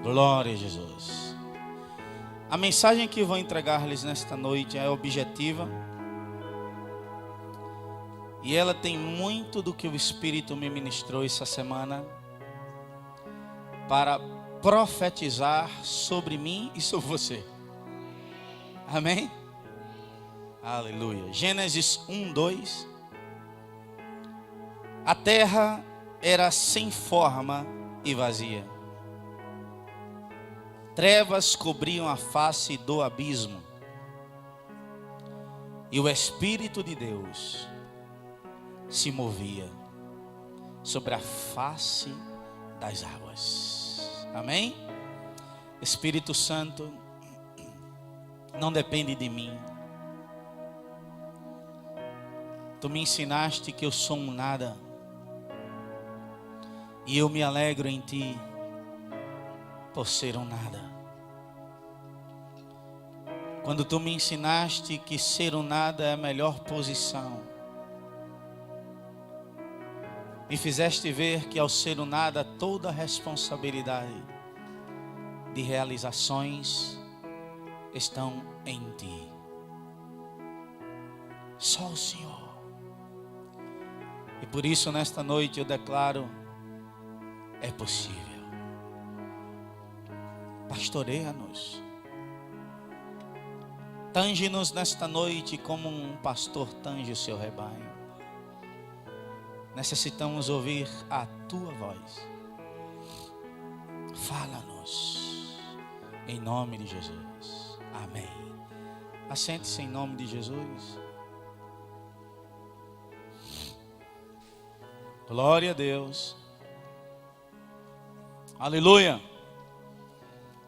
Glória a Jesus. A mensagem que vou entregar-lhes nesta noite é objetiva. E ela tem muito do que o Espírito me ministrou essa semana para profetizar sobre mim e sobre você. Amém? Aleluia. Gênesis 1:2. A terra era sem forma e vazia. Trevas cobriam a face do abismo. E o Espírito de Deus se movia sobre a face das águas. Amém? Espírito Santo, não depende de mim. Tu me ensinaste que eu sou um nada. E eu me alegro em ti por ser um nada. Quando tu me ensinaste que ser um nada é a melhor posição, me fizeste ver que ao ser um nada toda a responsabilidade de realizações estão em ti. Só o Senhor. E por isso nesta noite eu declaro: é possível. Pastoreia-nos. Tange-nos nesta noite como um pastor tange o seu rebanho. Necessitamos ouvir a tua voz. Fala-nos em nome de Jesus. Amém. Assente-se em nome de Jesus. Glória a Deus. Aleluia.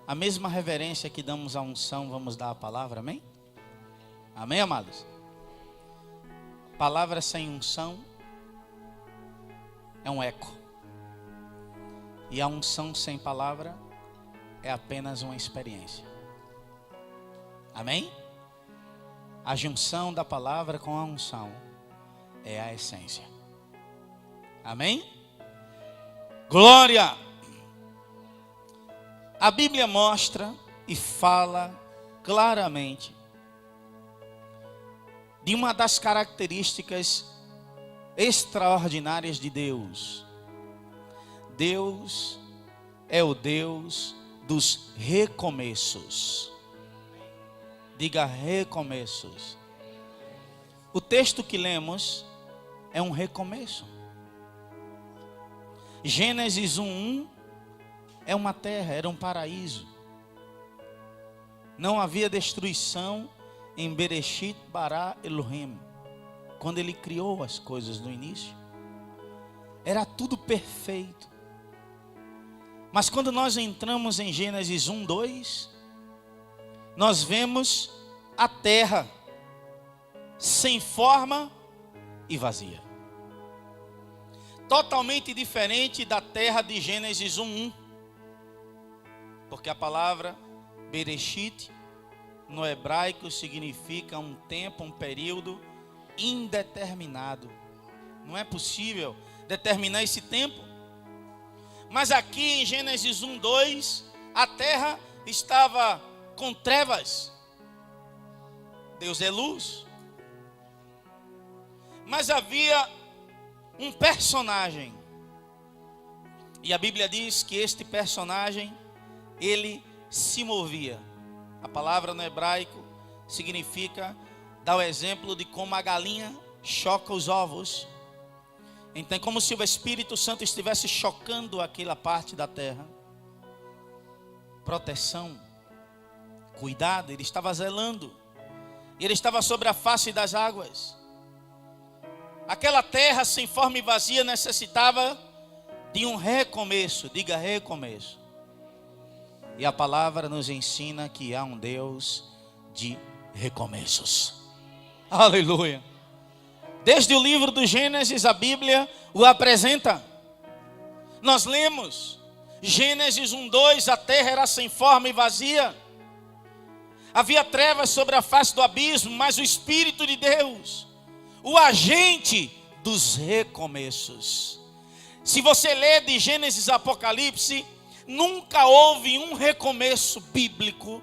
A mesma reverência que damos à unção, vamos dar à palavra, amém? Amém, amados? Palavra sem unção é um eco. E a unção sem palavra é apenas uma experiência. Amém? A junção da palavra com a unção é a essência. Amém? Glória! A Bíblia mostra e fala claramente de uma das características extraordinárias de Deus. Deus é o Deus dos recomeços. Diga recomeços. O texto que lemos é um recomeço. Gênesis 1:1 é uma terra, era um paraíso. Não havia destruição em Bereshit bara Elohim. Quando ele criou as coisas no início, era tudo perfeito. Mas quando nós entramos em Gênesis 1:2, nós vemos a terra sem forma e vazia. Totalmente diferente da terra de Gênesis 1:1. Porque a palavra Bereshit no hebraico significa um tempo, um período indeterminado. Não é possível determinar esse tempo. Mas aqui em Gênesis 1:2, a terra estava com trevas. Deus é luz. Mas havia um personagem. E a Bíblia diz que este personagem, ele se movia. A palavra no hebraico significa dar o exemplo de como a galinha choca os ovos. Então é como se o Espírito Santo estivesse chocando aquela parte da terra. Proteção, cuidado, ele estava zelando. Ele estava sobre a face das águas. Aquela terra sem forma e vazia necessitava de um recomeço. Diga recomeço. E a palavra nos ensina que há um Deus de recomeços. Aleluia. Desde o livro do Gênesis, a Bíblia o apresenta. Nós lemos Gênesis 1:2, a terra era sem forma e vazia. Havia trevas sobre a face do abismo, mas o Espírito de Deus, o agente dos recomeços. Se você ler de Gênesis a Apocalipse, Nunca houve um recomeço bíblico,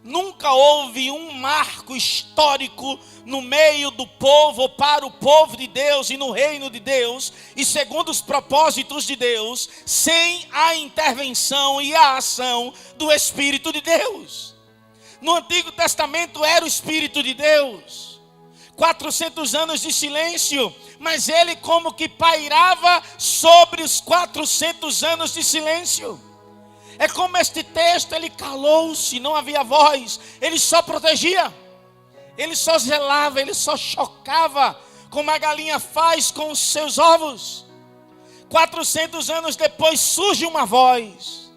nunca houve um marco histórico no meio do povo, ou para o povo de Deus e no reino de Deus, e segundo os propósitos de Deus, sem a intervenção e a ação do Espírito de Deus. No Antigo Testamento era o Espírito de Deus. 400 anos de silêncio, mas ele como que pairava sobre os 400 anos de silêncio. É como este texto, ele calou-se, não havia voz, ele só protegia, ele só zelava, ele só chocava, como a galinha faz com os seus ovos. 400 anos depois surge uma voz.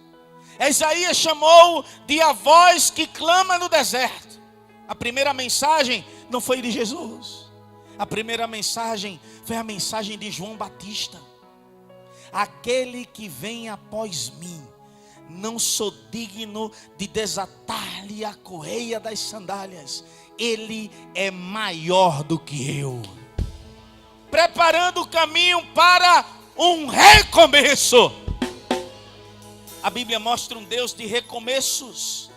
Isaías chamou de a voz que clama no deserto. A primeira mensagem não foi de Jesus. A primeira mensagem foi a mensagem de João Batista. Aquele que vem após mim, não sou digno de desatar-lhe a correia das sandálias. Ele é maior do que eu. Preparando o caminho para um recomeço. A Bíblia mostra um Deus de recomeços.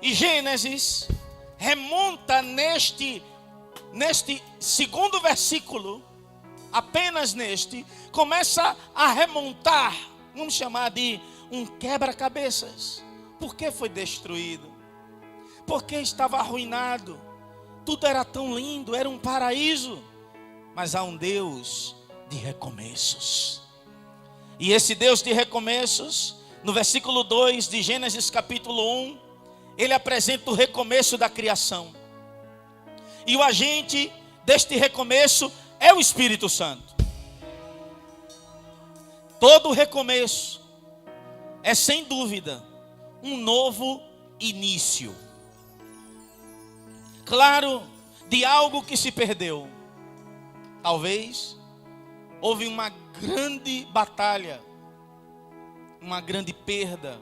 E Gênesis remonta neste segundo versículo, apenas neste, começa a remontar, vamos chamar de um quebra-cabeças. Por que foi destruído? Porque estava arruinado. Tudo era tão lindo, era um paraíso. Mas há um Deus de recomeços. E esse Deus de recomeços, no versículo 2 de Gênesis capítulo 1, ele apresenta o recomeço da criação. E o agente deste recomeço é o Espírito Santo. Todo recomeço é sem dúvida um novo início. Claro, de algo que se perdeu. Talvez houve uma grande batalha, uma grande perda,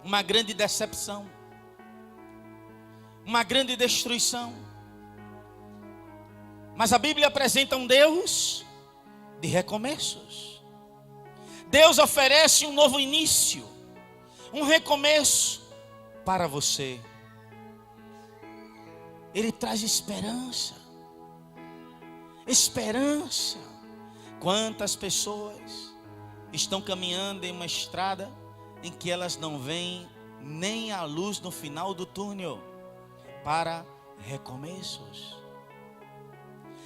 uma grande decepção, uma grande destruição. Mas a Bíblia apresenta um Deus de recomeços. Deus oferece um novo início, um recomeço para você. Ele traz esperança. Esperança. Quantas pessoas estão caminhando em uma estrada em que elas não veem nem a luz no final do túnel para recomeços.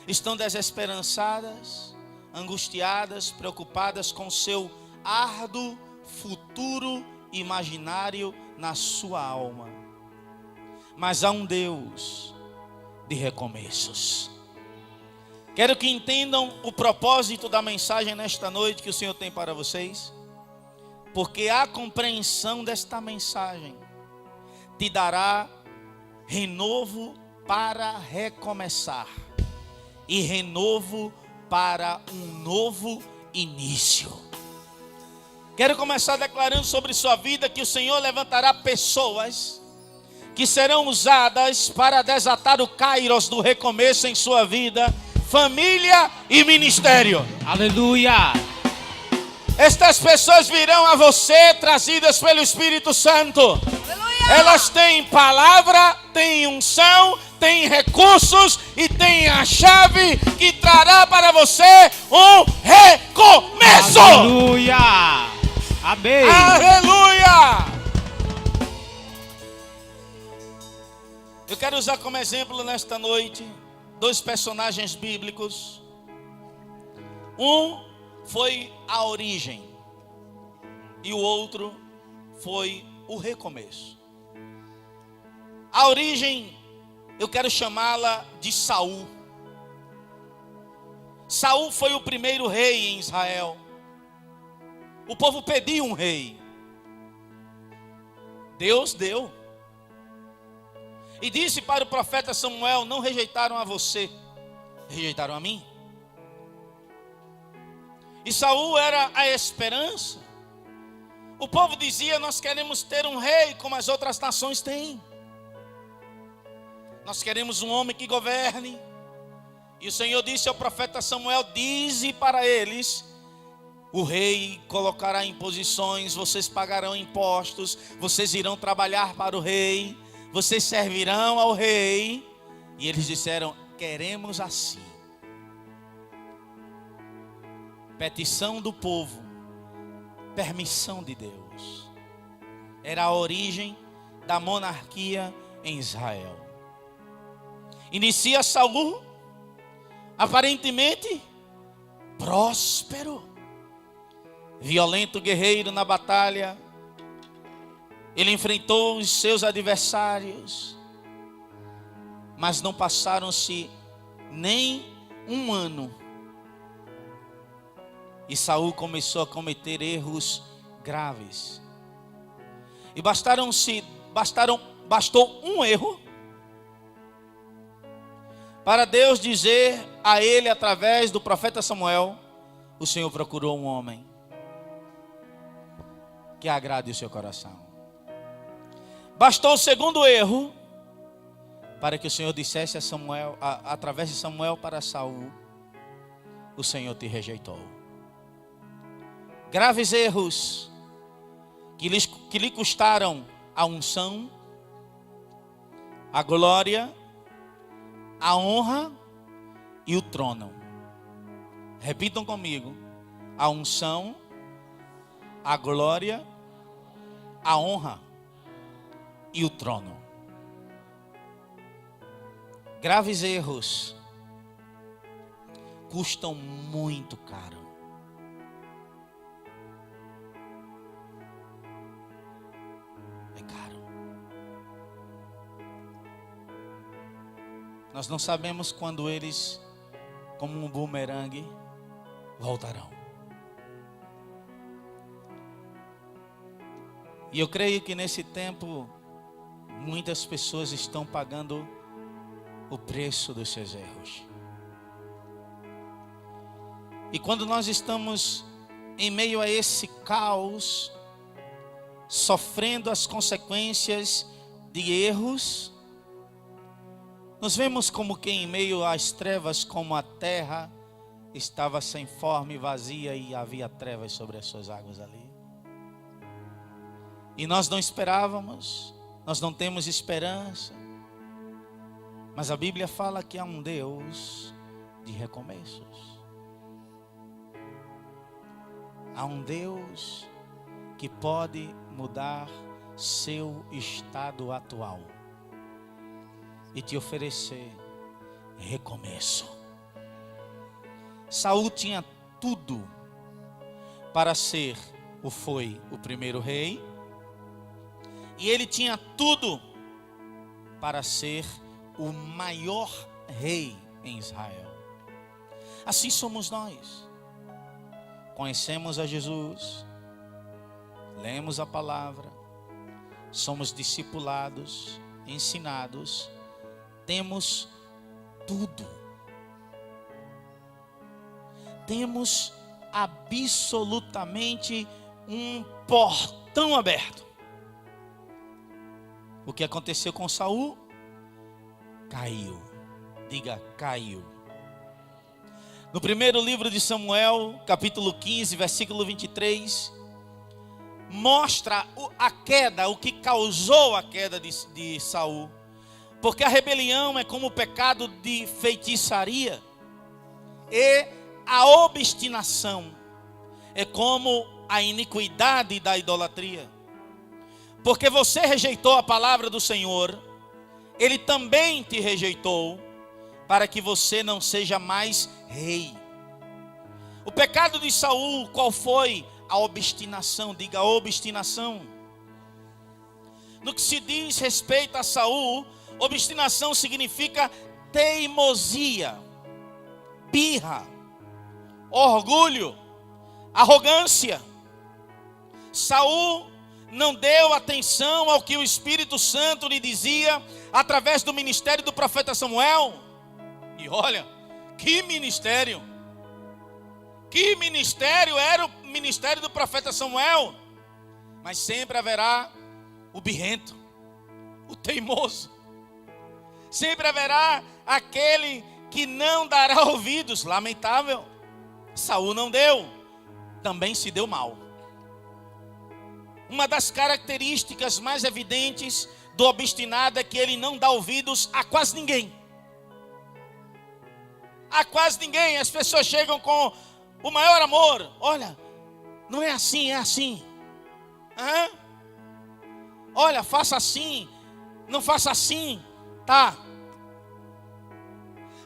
Estão desesperançadas, angustiadas, preocupadas com seu árduo futuro imaginário na sua alma. Mas há um Deus de recomeços. Quero que entendam o propósito da mensagem nesta noite que o Senhor tem para vocês, porque a compreensão desta mensagem te dará renovo para recomeçar e renovo para um novo início. Quero começar declarando sobre sua vida que o Senhor levantará pessoas que serão usadas para desatar o kairos do recomeço em sua vida, família e ministério. Aleluia! Estas pessoas virão a você trazidas pelo Espírito Santo. Aleluia! Elas têm palavra, têm unção, têm recursos e têm a chave que trará para você um recomeço. Aleluia! Amém! Aleluia! Eu quero usar como exemplo nesta noite dois personagens bíblicos. Um foi a origem e o outro foi o recomeço. A origem, eu quero chamá-la de Saul. Saul foi o primeiro rei em Israel. O povo pediu um rei. Deus deu. E disse para o profeta Samuel: não rejeitaram a você, rejeitaram a mim. E Saul era a esperança. O povo dizia: nós queremos ter um rei como as outras nações têm. Nós queremos um homem que governe. E o Senhor disse ao profeta Samuel: dize para eles O rei colocará imposições, vocês pagarão impostos, vocês irão trabalhar para o rei, vocês servirão ao rei. E eles disseram: queremos assim. Petição do povo, permissão de Deus. Era a origem da monarquia em Israel. Inicia Saul, aparentemente próspero, violento guerreiro na batalha. Ele enfrentou os seus adversários, mas não passaram-se nem um ano e Saul começou a cometer erros graves. E bastou um erro para Deus dizer a ele através do profeta Samuel: o Senhor procurou um homem que agrade o seu coração. Bastou o segundo erro para que o Senhor dissesse a Samuel, através de Samuel para Saul: o Senhor te rejeitou. Graves erros que lhe custaram a unção, a glória, a honra e o trono. Repitam comigo: a unção, a glória, a honra e o trono. Graves erros custam muito caro. É caro. Nós não sabemos quando eles, como um bumerangue, voltarão. E eu creio que nesse tempo muitas pessoas estão pagando o preço dos seus erros. E quando nós estamos em meio a esse caos, sofrendo as consequências de erros, nos vemos como que em meio às trevas, como a terra estava sem forma e vazia e havia trevas sobre as suas águas ali. E nós não esperávamos, nós não temos esperança. Mas a Bíblia fala que há um Deus de recomeços. Há um Deus que pode mudar seu estado atual e te oferecer recomeço. Saul tinha tudo para ser o primeiro rei, e ele tinha tudo para ser o maior rei em Israel. Assim somos nós. Conhecemos a Jesus, lemos a palavra, somos discipulados, ensinados, temos tudo. Temos absolutamente um portão aberto. O que aconteceu com Saul? Caiu. Diga, caiu. No primeiro livro de Samuel, capítulo 15, versículo 23, mostra a queda, o que causou a queda de Saul. Porque a rebelião é como o pecado de feitiçaria, e a obstinação é como a iniquidade da idolatria. Porque você rejeitou a palavra do Senhor, Ele também te rejeitou, para que você não seja mais rei. O pecado de Saul, qual foi? A obstinação. Diga, obstinação. No que se diz respeito a Saul, obstinação significa teimosia, birra, orgulho, arrogância. Saul não deu atenção ao que o Espírito Santo lhe dizia através do ministério do profeta Samuel. E olha, que ministério! Que ministério era o ministério do profeta Samuel? Mas sempre haverá o birrento, o teimoso. Sempre haverá aquele que não dará ouvidos. Lamentável. Saul não deu. também se deu mal. Uma das características mais evidentes do obstinado é que ele não dá ouvidos a quase ninguém. A quase ninguém. As pessoas chegam com o maior amor. Olha, não é assim, é assim. Olha, faça assim, não faça assim, tá?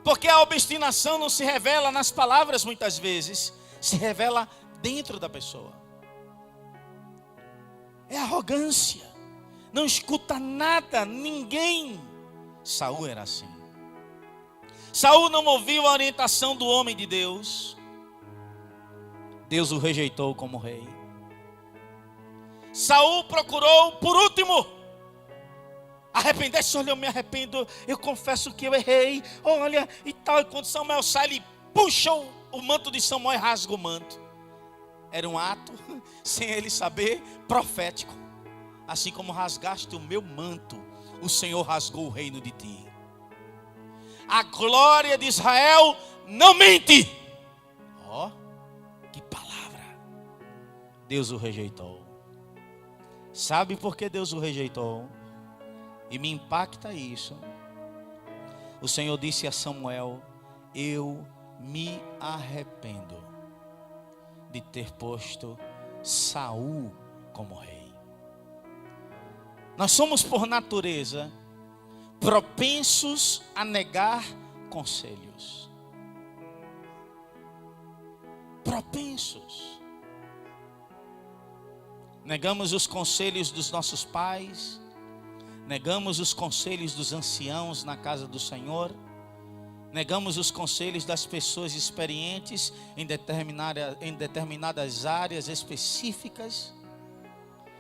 Porque a obstinação não se revela nas palavras muitas vezes, se revela dentro da pessoa. É arrogância, não escuta nada, ninguém. Saul era assim. Saul não ouviu a orientação do homem de Deus. Deus o rejeitou como rei. Saul procurou por último arrepender-se. Olha, eu me arrependo, eu confesso que eu errei. Olha, e tal. E quando Samuel sai, ele puxa o manto de Samuel e rasga o manto. Era um ato, sem ele saber, profético. Assim como rasgaste o meu manto, o Senhor rasgou o reino de ti. A glória de Israel não mente. Ó, que palavra. Deus o rejeitou. Sabe por que Deus o rejeitou? E me impacta isso. O Senhor disse a Samuel: eu me arrependo de ter posto Saul como rei. Nós somos por natureza propensos a negar conselhos. Propensos. Negamos os conselhos dos nossos pais, negamos os conselhos dos anciãos na casa do Senhor, negamos os conselhos das pessoas experientes em determinadas áreas específicas,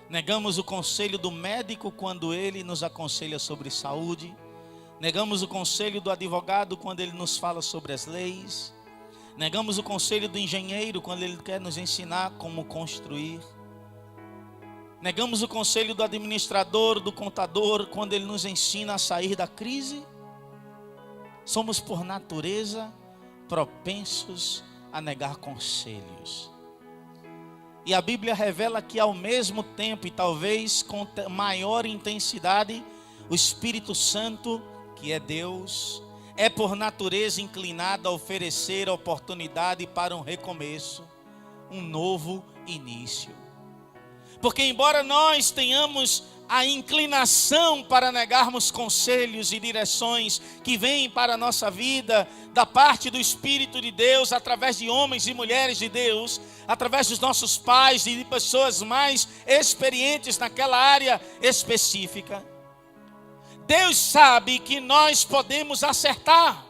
negamos o conselho do médico quando ele nos aconselha sobre saúde, negamos o conselho do advogado quando ele nos fala sobre as leis, negamos o conselho do engenheiro quando ele quer nos ensinar como construir, negamos o conselho do administrador, do contador, quando ele nos ensina a sair da crise. Somos por natureza propensos a negar conselhos. E a Bíblia revela que ao mesmo tempo, e talvez com maior intensidade, o Espírito Santo, que é Deus, é por natureza inclinado a oferecer a oportunidade para um recomeço, um novo início. Porque embora nós tenhamos a inclinação para negarmos conselhos e direções que vêm para a nossa vida, da parte do Espírito de Deus, através de homens e mulheres de Deus, através dos nossos pais e de pessoas mais experientes naquela área específica, Deus sabe que nós podemos acertar.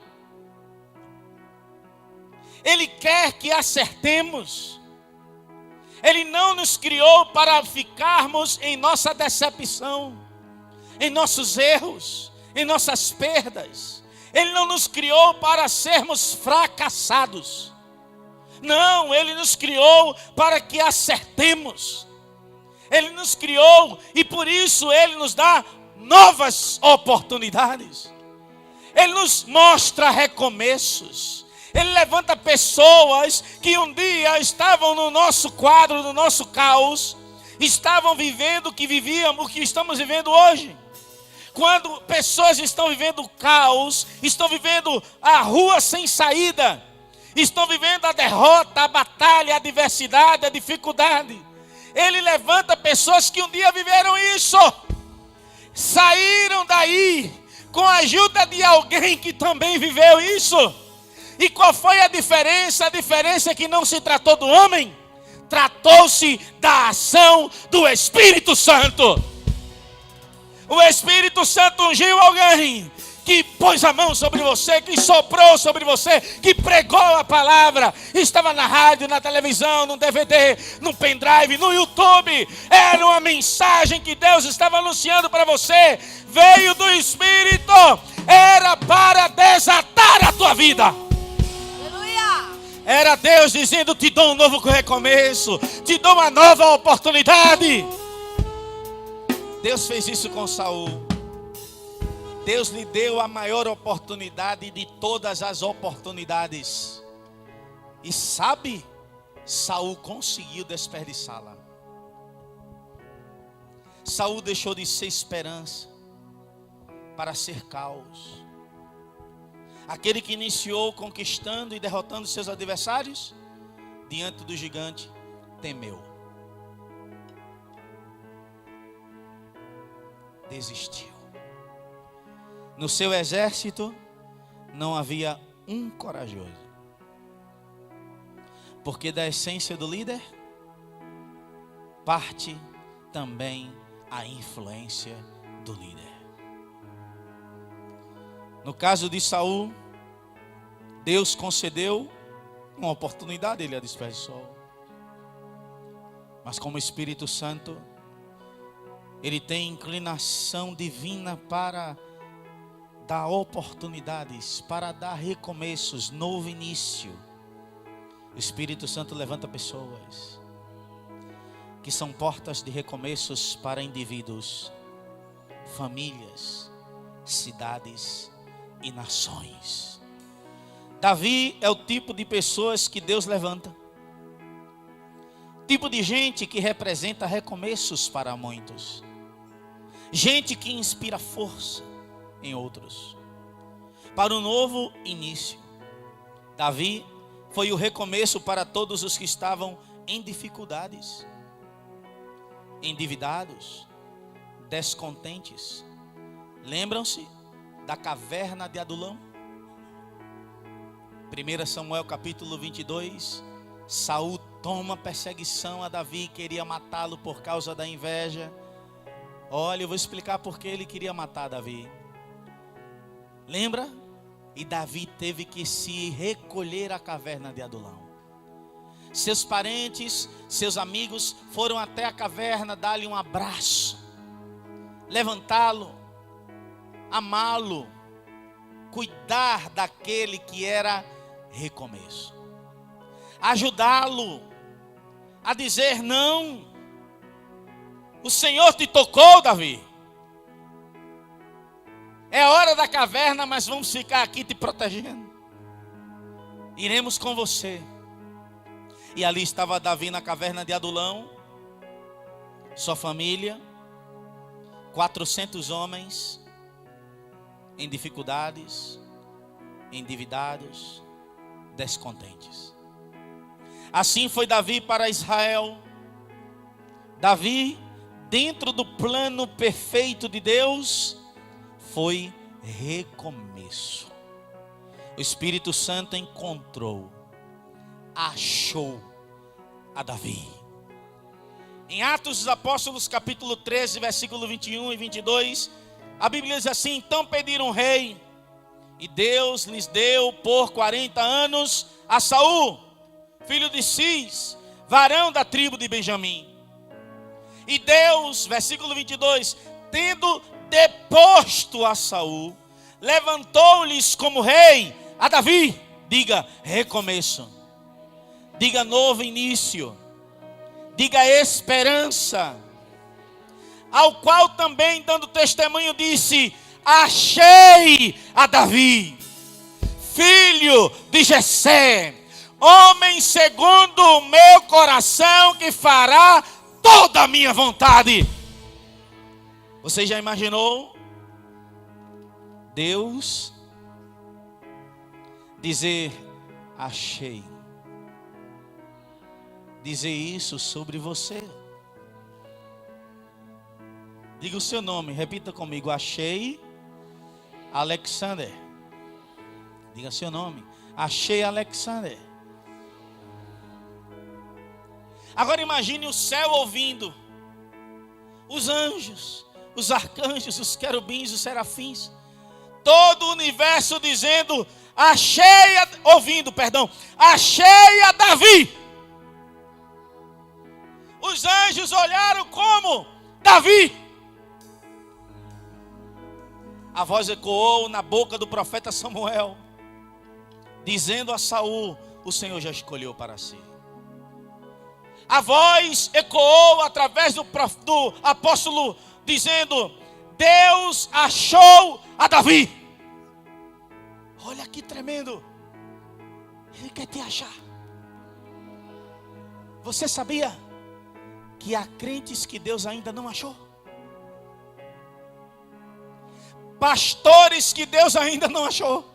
Ele quer que acertemos. Ele não nos criou para ficarmos em nossa decepção, em nossos erros, em nossas perdas. Ele não nos criou para sermos fracassados. Não, Ele nos criou para que acertemos. Ele nos criou e por isso Ele nos dá novas oportunidades. Ele nos mostra recomeços. Ele levanta pessoas que um dia estavam no nosso quadro, no nosso caos, estavam vivendo o que estamos vivendo hoje. Quando pessoas estão vivendo caos, estão vivendo a rua sem saída, estão vivendo a derrota, a batalha, a adversidade, a dificuldade, Ele levanta pessoas que um dia viveram isso, saíram daí com a ajuda de alguém que também viveu isso. E qual foi a diferença? A diferença é que não se tratou do homem, tratou-se da ação do Espírito Santo. O Espírito Santo ungiu alguém que pôs a mão sobre você, que soprou sobre você, que pregou a palavra, estava na rádio, na televisão, no DVD, no pendrive, no YouTube. Era uma mensagem que Deus estava anunciando para você, veio do Espírito, era para desatar a tua vida. Era Deus dizendo: te dou um novo recomeço, te dou uma nova oportunidade. Deus fez isso com Saul. Deus lhe deu a maior oportunidade de todas as oportunidades. E sabe Saul conseguiu desperdiçá-la. Saul deixou de ser esperança para ser caos. Aquele que iniciou conquistando e derrotando seus adversários, diante do gigante, temeu. Desistiu. No seu exército não havia um corajoso. Porque da essência do líder parte também a influência do líder. No caso de Saul, Deus concedeu uma oportunidade, ele a desperdiçou. Mas como o Espírito Santo, ele tem inclinação divina para dar oportunidades, para dar recomeços, novo início. O Espírito Santo levanta pessoas que são portas de recomeços para indivíduos, famílias, cidades e nações. Davi é o tipo de pessoas que Deus levanta. Tipo de gente que representa recomeços para muitos. Gente que inspira força em outros. Para um novo início. Davi foi o recomeço para todos os que estavam em dificuldades, endividados, descontentes. Lembram-se da caverna de Adulão? 1 Samuel capítulo 22, Saul toma perseguição a Davi, queria matá-lo por causa da inveja. Olha, eu vou explicar por que ele queria matar Davi. Lembra? E Davi teve que se recolher à caverna de Adulão. Seus parentes, seus amigos foram até a caverna dar-lhe um abraço, levantá-lo, amá-lo, cuidar daquele que era recomeço, ajudá-lo a dizer não. O Senhor te tocou, Davi. É hora da caverna, mas vamos ficar aqui te protegendo. Iremos com você. E ali estava Davi na caverna de Adulão, sua família, 400 homens em dificuldades, endividados, descontentes. Assim foi Davi para Israel. Davi, dentro do plano perfeito de Deus, foi recomeço. O Espírito Santo encontrou, achou a Davi. Em Atos dos Apóstolos, capítulo 13, versículo 21 e 22, a Bíblia diz assim: então pediram um rei, e Deus lhes deu por 40 anos a Saul, filho de Cis, varão da tribo de Benjamim. E Deus, versículo 22, tendo deposto a Saul, levantou-lhes como rei a Davi. Diga recomeço, diga novo início, diga esperança. Ao qual também, dando testemunho, disse: achei a Davi, filho de Jessé, homem segundo o meu coração, que fará toda a minha vontade. Você já imaginou Deus dizer achei? Dizer isso sobre você. Diga o seu nome, repita comigo: achei Alexander. Diga seu nome: achei Alexander. Agora imagine o céu ouvindo, os anjos, os arcanjos, os querubins, os serafins, todo o universo dizendo: achei a Davi. Os anjos olharam como Davi. A voz ecoou na boca do profeta Samuel, dizendo a Saul: o Senhor já escolheu para si. A voz ecoou através do apóstolo, dizendo: Deus achou a Davi. Olha que tremendo. Ele quer te achar. Você sabia que há crentes que Deus ainda não achou? Pastores que Deus ainda não achou.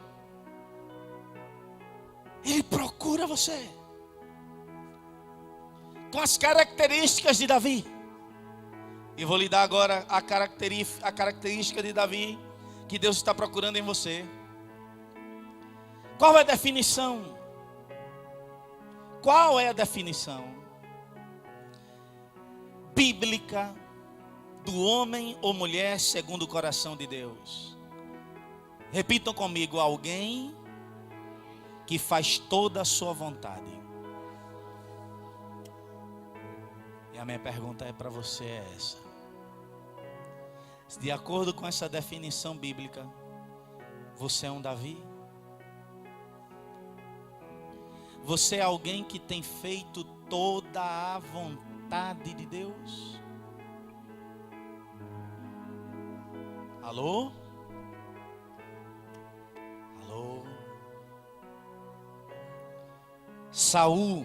Ele procura você com as características de Davi. E vou lhe dar agora a característica de Davi que Deus está procurando em você. Qual é a definição? Qual é a definição bíblica do homem ou mulher segundo o coração de Deus? Repitam comigo: alguém que faz toda a sua vontade. E a minha pergunta é para você é essa: de acordo com essa definição bíblica, você é um Davi? Você é alguém que tem feito toda a vontade de Deus? Alô? Alô? Saul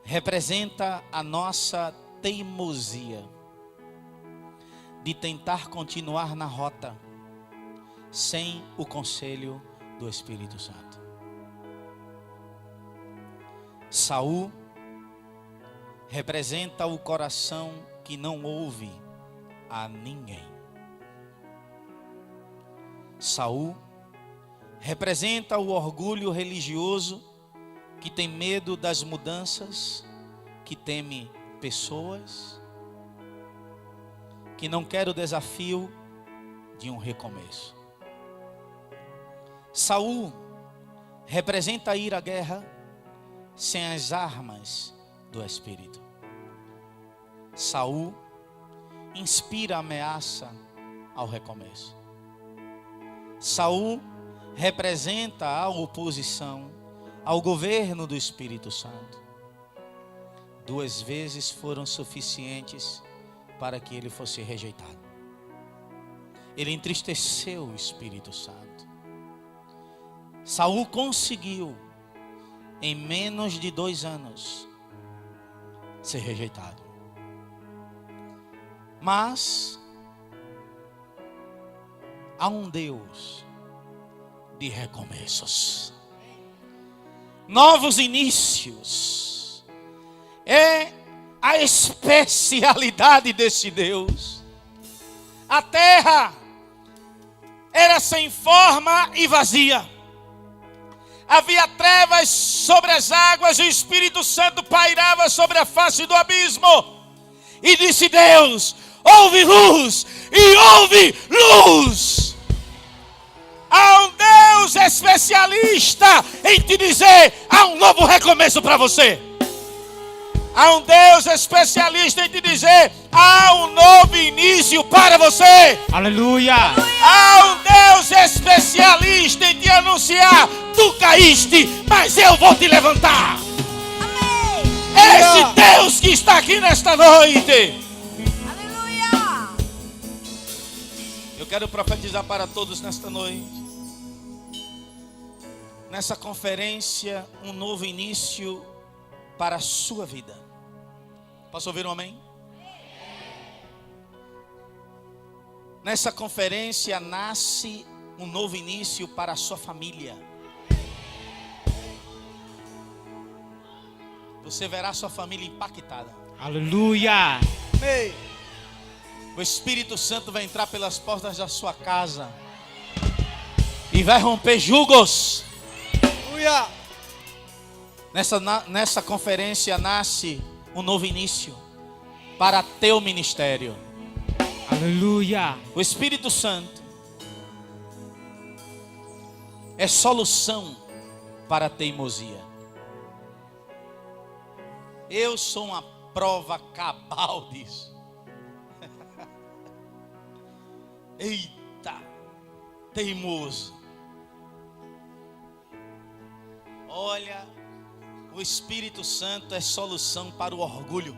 representa a nossa teimosia de tentar continuar na rota sem o conselho do Espírito Santo. Saul representa o coração que não ouve a ninguém. Saul representa o orgulho religioso que tem medo das mudanças, que teme pessoas, que não quer o desafio de um recomeço. Saul representa ir à guerra sem as armas do Espírito. Saul inspira ameaça ao recomeço. Saul representa a oposição ao governo do Espírito Santo. 2 vezes foram suficientes para que ele fosse rejeitado. Ele entristeceu o Espírito Santo. Saul conseguiu, em menos de 2 anos, ser rejeitado. Mas há um Deus de recomeços, novos inícios. É a especialidade desse Deus. A terra era sem forma e vazia. Havia trevas sobre as águas e o Espírito Santo pairava sobre a face do abismo. E disse Deus: houve luz e houve luz. Há um Deus especialista em te dizer: há um novo recomeço para você. Há um Deus especialista em te dizer: há um novo início para você. Aleluia. Há um Deus especialista em te anunciar: tu caíste, mas eu vou te levantar. Amém. É esse Deus que está aqui nesta noite. Aleluia. Eu quero profetizar para todos nesta noite. Nessa conferência, um novo início para a sua vida. Posso ouvir um amém? Nessa conferência nasce um novo início para a sua família. Você verá sua família impactada. Aleluia. O Espírito Santo vai entrar pelas portas da sua casa e vai romper julgos. Aleluia. Nessa conferência nasce um novo início para teu ministério. Aleluia. O Espírito Santo é solução para a teimosia. Eu sou uma prova cabal disso. Eita, teimoso. Olha, o Espírito Santo é solução para o orgulho.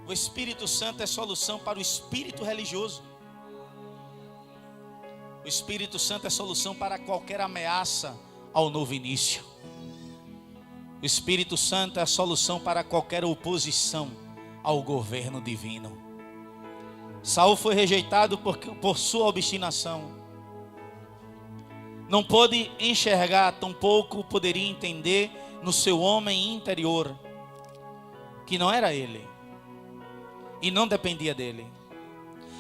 O Espírito Santo é solução para o espírito religioso. O Espírito Santo é solução para qualquer ameaça ao novo início. O Espírito Santo é a solução para qualquer oposição ao governo divino. Saul foi rejeitado por sua obstinação. Não pôde enxergar, tampouco poderia entender no seu homem interior que não era ele e não dependia dele.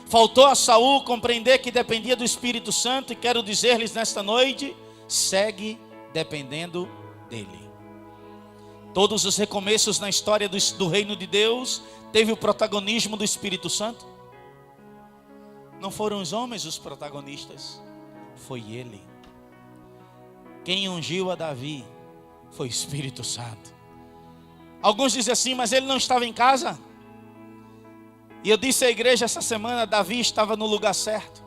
Faltou a Saul compreender que dependia do Espírito Santo, e quero dizer-lhes nesta noite: segue dependendo dele. Todos os recomeços na história do reino de Deus teve o protagonismo do Espírito Santo. Não foram os homens os protagonistas, foi ele. Quem ungiu a Davi foi o Espírito Santo. Alguns dizem assim: mas ele não estava em casa. E eu disse à igreja essa semana: Davi estava no lugar certo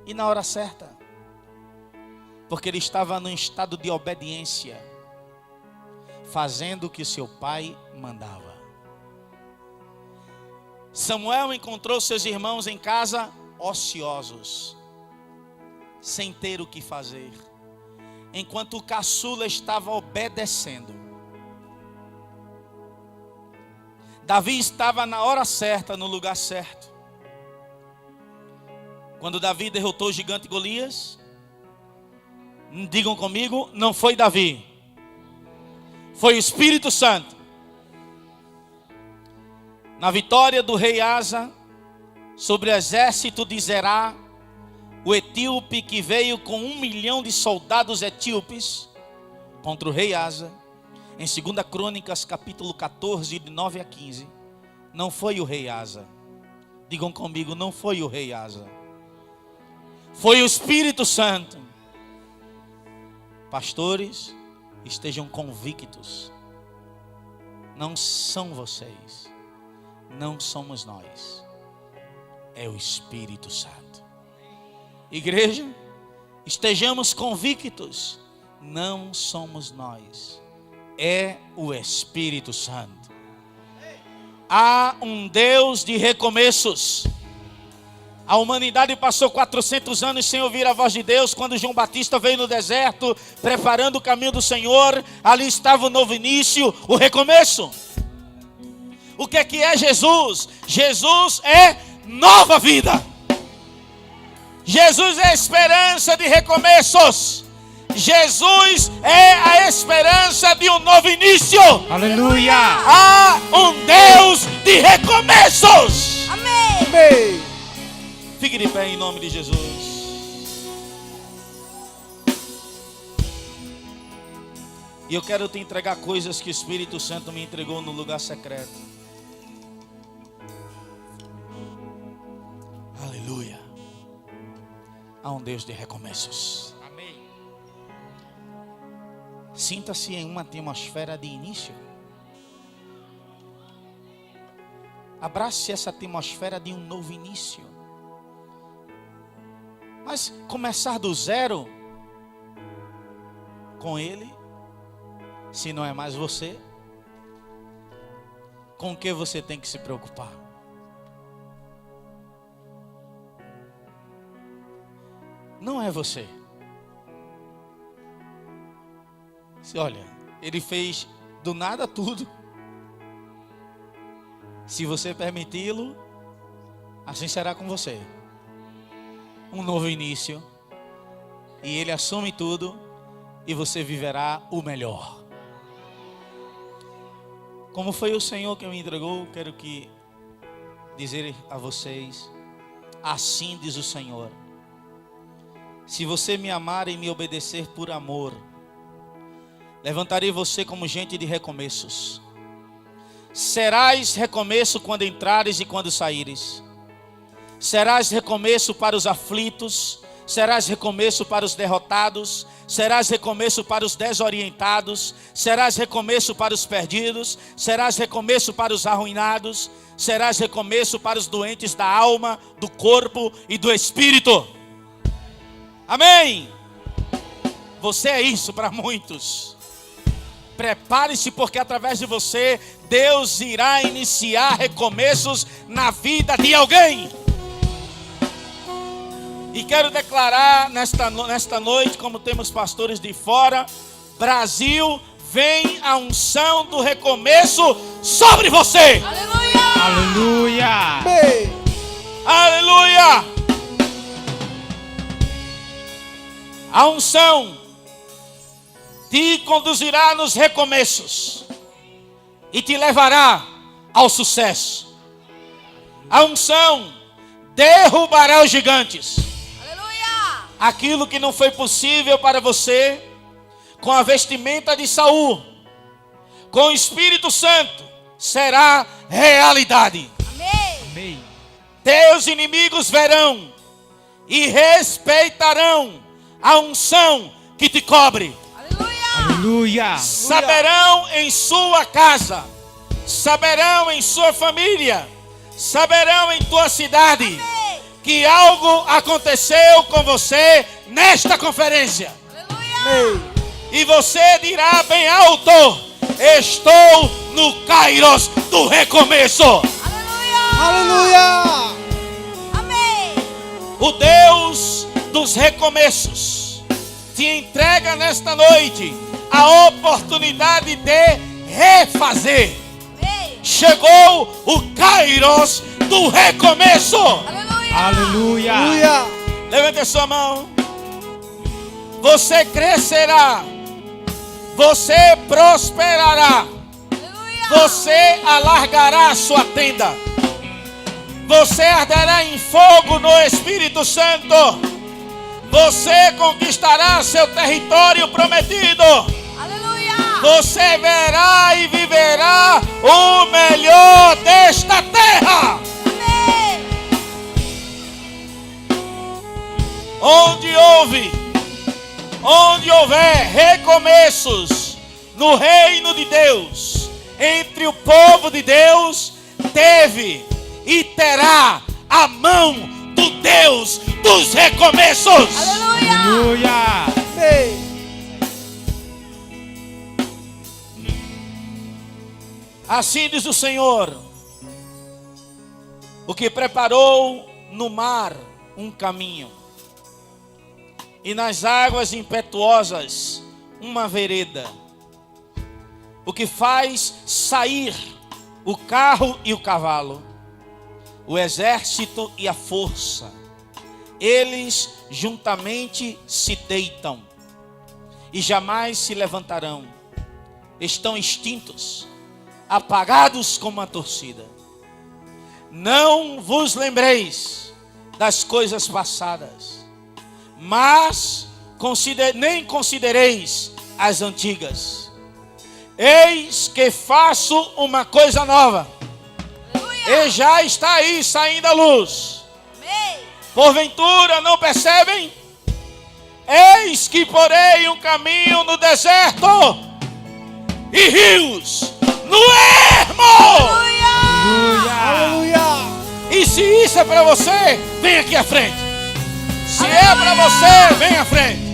e na hora certa, porque ele estava num estado de obediência, fazendo o que seu pai mandava. Samuel encontrou seus irmãos em casa ociosos, sem ter o que fazer, enquanto o caçula estava obedecendo. Davi estava na hora certa, no lugar certo. Quando Davi derrotou o gigante Golias, digam comigo, não foi Davi, foi o Espírito Santo. Na vitória do rei Asa sobre o exército de Zerá, o etíope que veio com 1 milhão de soldados etíopes contra o rei Asa, em 2 Crônicas capítulo 14, de 9 a 15, não foi o rei Asa. Digam comigo, não foi o rei Asa, foi o Espírito Santo. Pastores, estejam convictos, não são vocês, não somos nós, é o Espírito Santo. Igreja, estejamos convictos, não somos nós, é o Espírito Santo. Há um Deus de recomeços. A humanidade passou 400 anos sem ouvir a voz de Deus. Quando João Batista veio no deserto, preparando o caminho do Senhor, ali estava o novo início, o recomeço. O que é Jesus? Jesus é nova vida. Jesus é a esperança de recomeços. Jesus é a esperança de um novo início. Aleluia. Há um Deus de recomeços. Amém. Amém. Fique de pé em nome de Jesus. E eu quero te entregar coisas que o Espírito Santo me entregou no lugar secreto. Aleluia. Há um Deus de recomeços. Amém. Sinta-se em uma atmosfera de início. Abrace essa atmosfera de um novo início. Mas começar do zero com Ele, se não é mais você, com o que você tem que se preocupar? Não é você. Olha, Ele fez do nada tudo. Se você permiti-lo, assim será com você. Um novo início, e Ele assume tudo, e você viverá o melhor. Como foi o Senhor que me entregou, quero dizer a vocês: assim diz o Senhor: se você me amar e me obedecer por amor, levantarei você como gente de recomeços. Serás recomeço quando entrares e quando saíres. Serás recomeço para os aflitos, serás recomeço para os derrotados, serás recomeço para os desorientados, serás recomeço para os perdidos, serás recomeço para os arruinados, serás recomeço para os doentes da alma, do corpo e do espírito. Amém? Você é isso para muitos. Prepare-se, porque através de você Deus irá iniciar recomeços na vida de alguém. E quero declarar nesta noite, como temos pastores de fora, Brasil, vem a unção do recomeço sobre você. Aleluia! Aleluia! Aleluia! A unção te conduzirá nos recomeços e te levará ao sucesso. A unção derrubará os gigantes. Aleluia! Aquilo que não foi possível para você, com a vestimenta de Saul, com o Espírito Santo, será realidade. Amém! Amém. Teus inimigos verão e respeitarão a unção que te cobre. Aleluia! Aleluia! Saberão em sua casa, saberão em sua família, saberão em tua cidade Amém! que algo aconteceu com você nesta conferência. Aleluia! E você dirá bem alto: estou no Kairos do recomeço. Aleluia! Amém! O Deus dos recomeços te entrega nesta noite a oportunidade de refazer. Amém! Chegou o Kairos do recomeço. Aleluia! Aleluia! Levante a sua mão. Você crescerá. Você prosperará. Aleluia! Você alargará a sua tenda. Você arderá em fogo no Espírito Santo. Você conquistará seu território prometido. Aleluia! Você verá e viverá o melhor desta terra. Amém! Onde houver recomeços no reino de Deus, entre o povo de Deus, teve e terá a mão do Deus dos recomeços. Aleluia! Aleluia! Assim diz o Senhor, o que preparou no mar um caminho, e nas águas impetuosas uma vereda, o que faz sair o carro e o cavalo, o exército e a força, eles juntamente se deitam e jamais se levantarão, estão extintos, apagados como a torcida. Não vos lembreis das coisas passadas, mas nem considereis as antigas. Eis que faço uma coisa nova, Aleluia! e já está aí saindo a luz. Amém! Porventura não percebem? Eis que porei um caminho no deserto e rios no ermo. Aleluia! E se isso é para você, vem aqui à frente. Se é para você, vem à frente.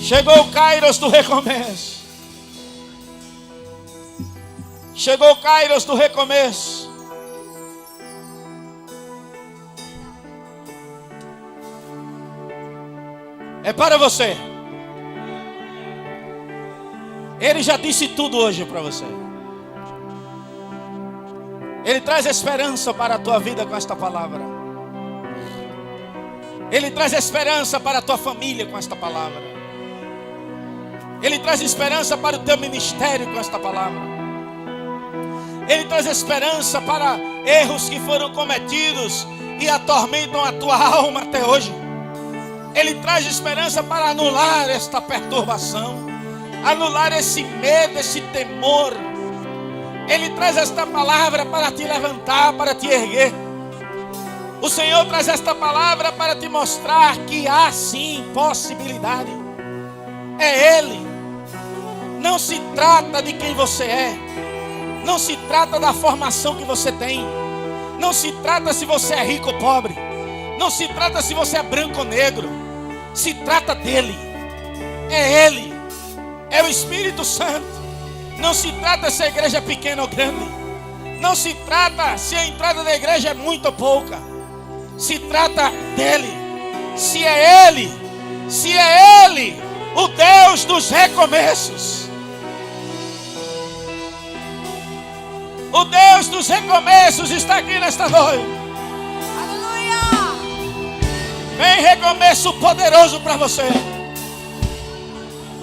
Chegou o Kairos do recomeço. Chegou o Kairos do recomeço. É para você. Ele já disse tudo hoje para você. Ele traz esperança para a tua vida com esta palavra. Ele traz esperança para a tua família com esta palavra. Ele traz esperança para o teu ministério com esta palavra. Ele traz esperança para erros que foram cometidos e atormentam a tua alma até hoje. Ele traz esperança para anular esta perturbação, anular esse medo, esse temor. Ele traz esta palavra para te levantar, para te erguer. O Senhor traz esta palavra para te mostrar que há sim possibilidade. É Ele. Não se trata de quem você é. Não se trata da formação que você tem. Não se trata se você é rico ou pobre. Não se trata se você é branco ou negro. Se trata dele. É Ele. É o Espírito Santo. Não se trata se a igreja é pequena ou grande. Não se trata se a entrada da igreja é muito ou pouca. Se trata dele. Se é ele o Deus dos recomeços. O Deus dos recomeços está aqui nesta noite. Aleluia. Vem recomeço poderoso para você.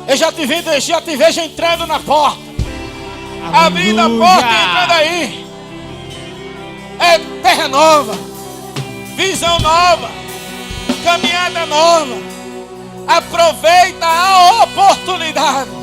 Eu já te vejo entrando na porta. Abrindo a porta e entrando aí. É terra nova, visão nova, caminhada nova. Aproveita a oportunidade.